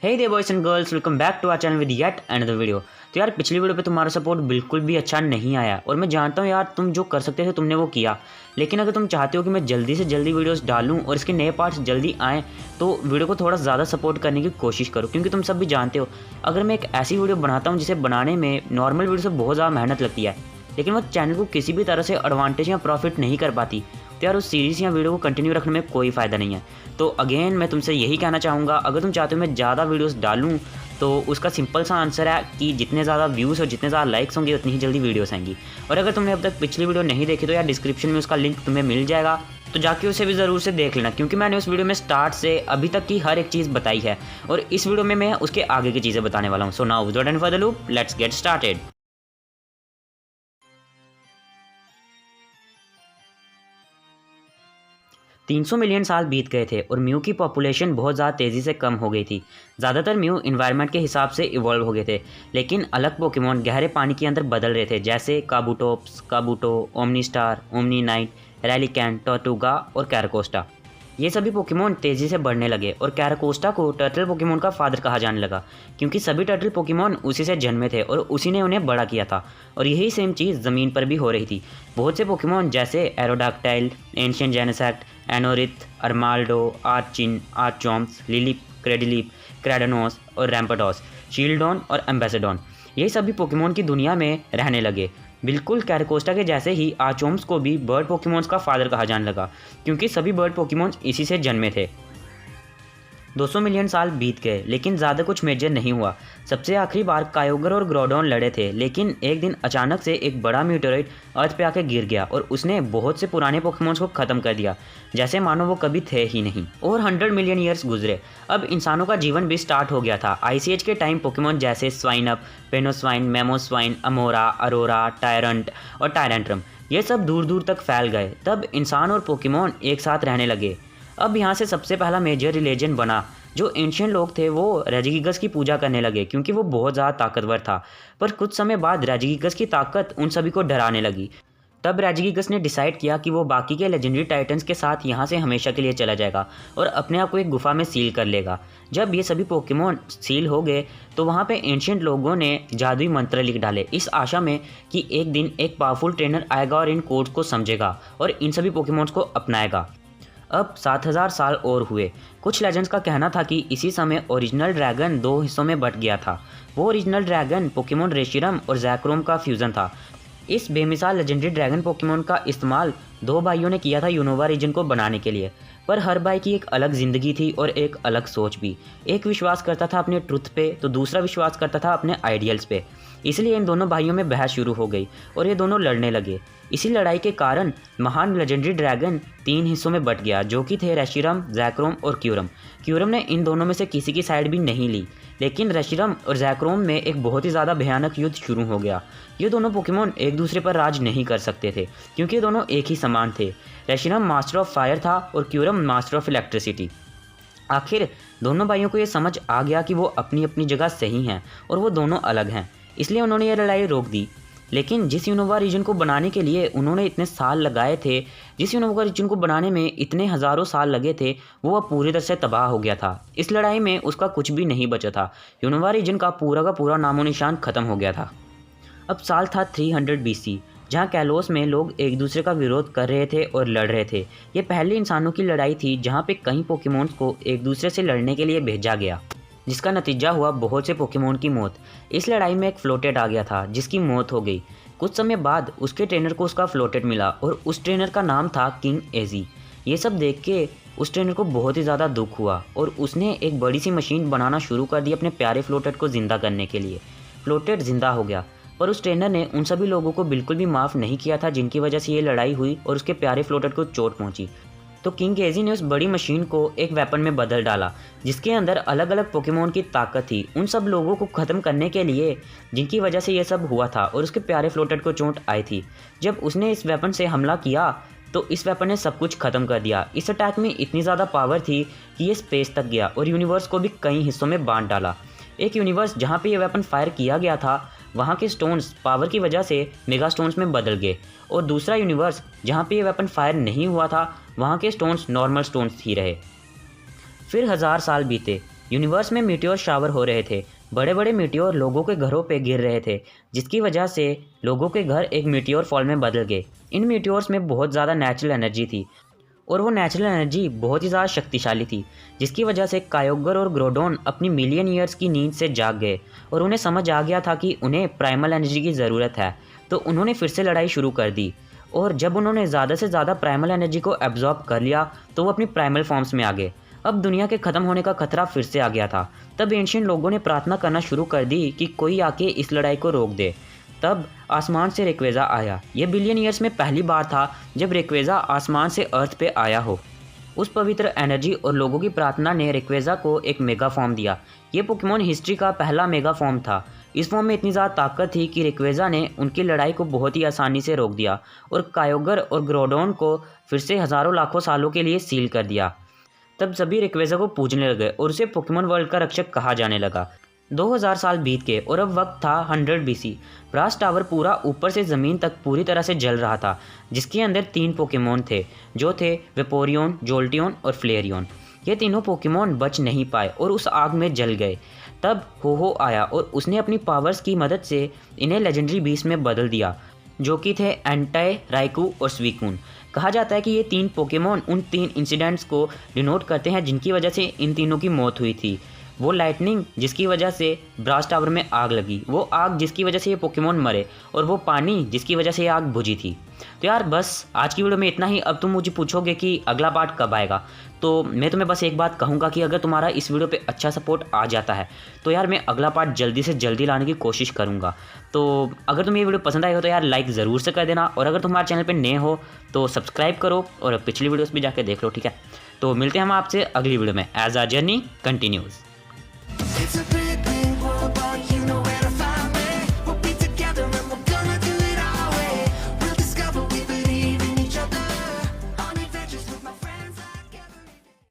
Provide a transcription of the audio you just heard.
Hey there boys and girls, welcome back to our channel with yet another video. तो यार पिछली video पे तुम्हारा सपोर्ट बिल्कुल भी अच्छा नहीं आया और मैं जानता हूँ यार तुम जो कर सकते थे तुमने वो किया। लेकिन अगर तुम चाहते हो कि मैं जल्दी से जल्दी वीडियोस डालूं और इसके नए पार्ट्स जल्दी आएँ तो वीडियो को थोड़ा ज़्यादा सपोर्ट करने की कोशिश करो, क्योंकि तुम सब भी जानते हो अगर मैं एक ऐसी वीडियो बनाता हूँ जिसे बनाने में नॉर्मल वीडियो से बहुत ज़्यादा मेहनत लगती है लेकिन वो चैनल को किसी भी तरह से एडवांटेज या प्रॉफिट नहीं कर पाती, तो यार उस सीरीज़ या वीडियो को कंटिन्यू रखने में कोई फ़ायदा नहीं है। तो अगेन मैं तुमसे यही कहना चाहूँगा, अगर तुम चाहते हो मैं ज़्यादा वीडियोस डालूँ तो उसका सिंपल सा आंसर है कि जितने ज़्यादा व्यूज़ और जितने ज़्यादा लाइक्स होंगे उतनी ही जल्दी वीडियोस आएंगी। और अगर तुमने अब तक पिछली वीडियो नहीं देखी तो यार डिस्क्रिप्शन में उसका लिंक तुम्हें मिल जाएगा, तो जाके उसे भी ज़रूर से देख लेना, क्योंकि मैंने उस वीडियो में स्टार्ट से अभी तक की हर एक चीज़ बताई है और इस वीडियो में मैं उसके आगे की चीज़ें बताने वाला हूँ। So now without any further loop let's get started. 300 million साल बीत गए थे और म्यू की पॉपुलेशन बहुत ज़्यादा तेज़ी से कम हो गई थी। ज़्यादातर म्यू इन्वायरमेंट के हिसाब से इवॉल्व हो गए थे, लेकिन अलग पोकेमॉन गहरे पानी के अंदर बदल रहे थे, जैसे काबूटोप्स, काबूटो, ओमनीस्टार, ओमनीनाइट, रैलिकैन, टॉर्टुगा और कैराकोस्टा। ये सभी पोकेमॉन तेज़ी से बढ़ने लगे और कैराकोस्टा को टर्टल पोकेमॉन का फादर कहा जाने लगा, क्योंकि सभी टर्टल पोकेमॉन उसी से जन्मे थे और उसी ने उन्हें बड़ा किया था। और यही सेम चीज़ ज़मीन पर भी हो रही थी। बहुत से पोकेमॉन जैसे एरोडाक्टाइल, एंशियंट जेनेसेक्ट, एनोरिथ, अर्माल्डो, आर्चिन, आर्चॉम्स, लिलिप, क्रेडिलिप, क्रेडनोस और रैम्पटॉस, शील्डॉन और एम्बेसडॉन, ये सभी पोकेमॉन की दुनिया में रहने लगे। बिल्कुल कैराकोस्टा के जैसे ही आर्चॉम्स को भी बर्ड पोकेमॉन्स का फादर कहा जाने लगा, क्योंकि सभी बर्ड पोकेमॉन्स इसी से जन्मे थे। 200 मिलियन साल बीत गए लेकिन ज़्यादा कुछ मेजर नहीं हुआ। सबसे आखिरी बार कायोगर और ग्रोडॉन लड़े थे, लेकिन एक दिन अचानक से एक बड़ा मीटेओराइट अर्थ पे आके गिर गया और उसने बहुत से पुराने पोकेमॉन्स को ख़त्म कर दिया, जैसे मानो वो कभी थे ही नहीं। और 100 मिलियन ईयर्स गुजरे, अब इंसानों का जीवन भी स्टार्ट हो गया था। आईसीएज के टाइम पोकेमॉन जैसे स्वाइनअप, पेनोस्वाइन, मेमोस्वाइन, अमोरा, अरोरा, टायरंट और टायरेंट्रम, ये सब दूर दूर तक फैल गए। तब इंसान और पोकेमॉन एक साथ रहने लगे। अब यहाँ से सबसे पहला मेजर रिलीजन बना। जो एंशियंट लोग थे वो रेजिगिगस की पूजा करने लगे, क्योंकि वो बहुत ज़्यादा ताकतवर था। पर कुछ समय बाद रेजिगिगस की ताकत उन सभी को डराने लगी। तब रेजिगिगस ने डिसाइड किया कि वो बाकी के लेजेंडरी टाइटन्स के साथ यहाँ से हमेशा के लिए चला जाएगा और अपने आप को एक गुफा में सील कर लेगा। जब ये सभी पोकेमॉन सील हो गए तो वहाँ पे एंशियंट लोगों ने जादुई मंत्र लिख डाले, इस आशा में कि एक दिन एक पावरफुल ट्रेनर आएगा और इन कोड्स को समझेगा और इन सभी पोकेमॉन्स को अपनाएगा। अब 7000 साल और हुए। कुछ लेजेंड्स का कहना था कि इसी समय ओरिजिनल ड्रैगन दो हिस्सों में बट गया था। वो ओरिजिनल ड्रैगन पोकेमॉन रेशिरम और जैक्रोम का फ्यूज़न था। इस बेमिसाल लेजेंडरी ड्रैगन पोकेमॉन का इस्तेमाल दो भाइयों ने किया था यूनोवा रीजन को बनाने के लिए, पर हर भाई की एक अलग ज़िंदगी थी और एक अलग सोच भी। एक विश्वास करता था अपने ट्रुथ पे तो दूसरा विश्वास करता था अपने आइडियल्स पे। इसलिए इन दोनों भाइयों में बहस शुरू हो गई और ये दोनों लड़ने लगे। इसी लड़ाई के कारण महान लेजेंडरी ड्रैगन 3 हिस्सों में बट गया, जो कि थे रेशिरम, जैक्रोम और क्यूरम। क्यूरम ने इन दोनों में से किसी की साइड भी नहीं ली, लेकिन रेशिरम और जैक्रोम में एक बहुत ही ज़्यादा भयानक युद्ध शुरू हो गया। ये दोनों पोकेमॉन एक दूसरे पर राज नहीं कर सकते थे, क्योंकि ये दोनों एक ही समान थे। रेशिरम मास्टर ऑफ फायर था और क्यूरम मास्टर ऑफ इलेक्ट्रिसिटी। आखिर दोनों भाइयों को ये समझ आ गया कि वो अपनी अपनी जगह सही हैं और वो दोनों अलग हैं, इसलिए उन्होंने ये लड़ाई रोक दी। लेकिन जिस यूनोवा रीजन को बनाने के लिए उन्होंने इतने साल लगाए थे, जिस यूनोवा रीजन को बनाने में इतने हज़ारों साल लगे थे, वो अब पूरी तरह से तबाह हो गया था। इस लड़ाई में उसका कुछ भी नहीं बचा था। यूनोवा रीजन का पूरा नामो निशान ख़त्म हो गया था। अब साल था 300 BC, जहाँ कैलोस में लोग एक दूसरे का विरोध कर रहे थे और लड़ रहे थे। ये पहली इंसानों की लड़ाई थी जहाँ पे कई पोकेमॉन्स को एक दूसरे से लड़ने के लिए भेजा गया, जिसका नतीजा हुआ बहुत से पोकेमॉन की मौत। इस लड़ाई में एक फ्लोटेड आ गया था जिसकी मौत हो गई। कुछ समय बाद उसके ट्रेनर को उसका फ्लोटेड मिला और उस ट्रेनर का नाम था किंग एजी। ये सब देख के उस ट्रेनर को बहुत ही ज़्यादा दुख हुआ और उसने एक बड़ी सी मशीन बनाना शुरू कर दी अपने प्यारे फ्लोटेड को ज़िंदा करने के लिए। फ्लोटेड ज़िंदा हो गया, पर उस ट्रेनर ने उन सभी लोगों को बिल्कुल भी माफ़ नहीं किया था जिनकी वजह से ये लड़ाई हुई और उसके प्यारे फ्लोटेड को चोट पहुँची। तो किंग एजी ने उस बड़ी मशीन को एक वेपन में बदल डाला, जिसके अंदर अलग अलग पोकेमॉन की ताकत थी, उन सब लोगों को ख़त्म करने के लिए जिनकी वजह से ये सब हुआ था और उसके प्यारे फ्लोटेड को चोट आई थी। जब उसने इस वेपन से हमला किया तो इस वेपन ने सब कुछ ख़त्म कर दिया। इस अटैक में इतनी ज़्यादा पावर थी कि ये स्पेस तक गया और यूनिवर्स को भी कई हिस्सों में बांट डाला। एक यूनिवर्स जहाँ पे ये वेपन फायर किया गया था, वहाँ के स्टोन्स पावर की वजह से मेगा स्टोन्स में बदल गए, और दूसरा यूनिवर्स जहाँ पे ये वेपन फायर नहीं हुआ था, वहाँ के स्टोन्स नॉर्मल स्टोन्स ही रहे। फिर 1000 साल बीते। यूनिवर्स में मीटियोर शावर हो रहे थे। बड़े बड़े मीटियोर लोगों के घरों पे गिर रहे थे, जिसकी वजह से लोगों के घर एक मीटियोर फॉल में बदल गए। इन मीटियोर्स में बहुत ज़्यादा नेचुरल एनर्जी थी और वो नेचुरल एनर्जी बहुत ही ज़्यादा शक्तिशाली थी, जिसकी वजह से कायोगर और ग्रोडोन अपनी मिलियन ईयर्स की नींद से जाग गए और उन्हें समझ आ गया था कि उन्हें प्राइमल एनर्जी की ज़रूरत है। तो उन्होंने फिर से लड़ाई शुरू कर दी और जब उन्होंने ज़्यादा से ज़्यादा प्राइमल एनर्जी को एब्जॉर्ब कर लिया तो वो अपनी प्राइमल फॉर्म्स में आ गए। अब दुनिया के ख़त्म होने का खतरा फिर से आ गया था। तब एंशिएंट लोगों ने प्रार्थना करना शुरू कर दी कि कोई आके इस लड़ाई को रोक दे। तब आसमान से रेक्वेज़ा आया। यह बिलियन ईयर्स में पहली बार था जब रेक्वेज़ा आसमान से अर्थ पे आया हो। उस पवित्र एनर्जी और लोगों की प्रार्थना ने रेक्वेज़ा को एक मेगा फॉर्म दिया। ये पोकेमॉन हिस्ट्री का पहला मेगा फॉर्म था। इस फॉर्म में इतनी ज़्यादा ताकत थी कि रेक्वेज़ा ने उनकी लड़ाई को बहुत ही आसानी से रोक दिया और कायोगर और ग्रोडोन को फिर से हज़ारों लाखों सालों के लिए सील कर दिया। तब सभी रेक्वेज़ा को पूजने लगे और उसे पोकेमॉन वर्ल्ड का रक्षक कहा जाने लगा। 2000 साल बीत गए और अब वक्त था 100 BC। ब्रास टावर पूरा ऊपर से ज़मीन तक पूरी तरह से जल रहा था, जिसके अंदर 3 पोकेमॉन थे जो थे वेपोरियन, जोल्टियन और फ्लेरियन। ये तीनों पोकेमॉन बच नहीं पाए और उस आग में जल गए। तब हो आया और उसने अपनी पावर्स की मदद से इन्हें लेजेंडरी बीस्ट में बदल दिया, जो कि थे एंटाई, राइकू और स्वीकून। कहा जाता है कि ये 3 पोकेमॉन उन 3 इंसिडेंट्स को डिनोट करते हैं जिनकी वजह से इन तीनों की मौत हुई थी। वो लाइटनिंग जिसकी वजह से ब्रास टावर में आग लगी, वो आग जिसकी वजह से ये पोकेमॉन मरे, और वो पानी जिसकी वजह से ये आग बुझी थी। तो यार बस आज की वीडियो में इतना ही। अब तुम मुझे पूछोगे कि अगला पार्ट कब आएगा, तो मैं तुम्हें बस एक बात कहूँगा कि अगर तुम्हारा इस वीडियो पे अच्छा सपोर्ट आ जाता है तो यार मैं अगला पार्ट जल्दी से जल्दी लाने की कोशिश करूँगा। तो अगर तुम्हें ये वीडियो पसंद आई हो तो यार लाइक ज़रूर से कर देना, और अगर तुम हमारे चैनल पर नए हो तो सब्सक्राइब करो और पिछली वीडियोस भी जाके देख लो, ठीक है। तो मिलते हैं हम आपसे अगली वीडियो में। As our journey continues. It's a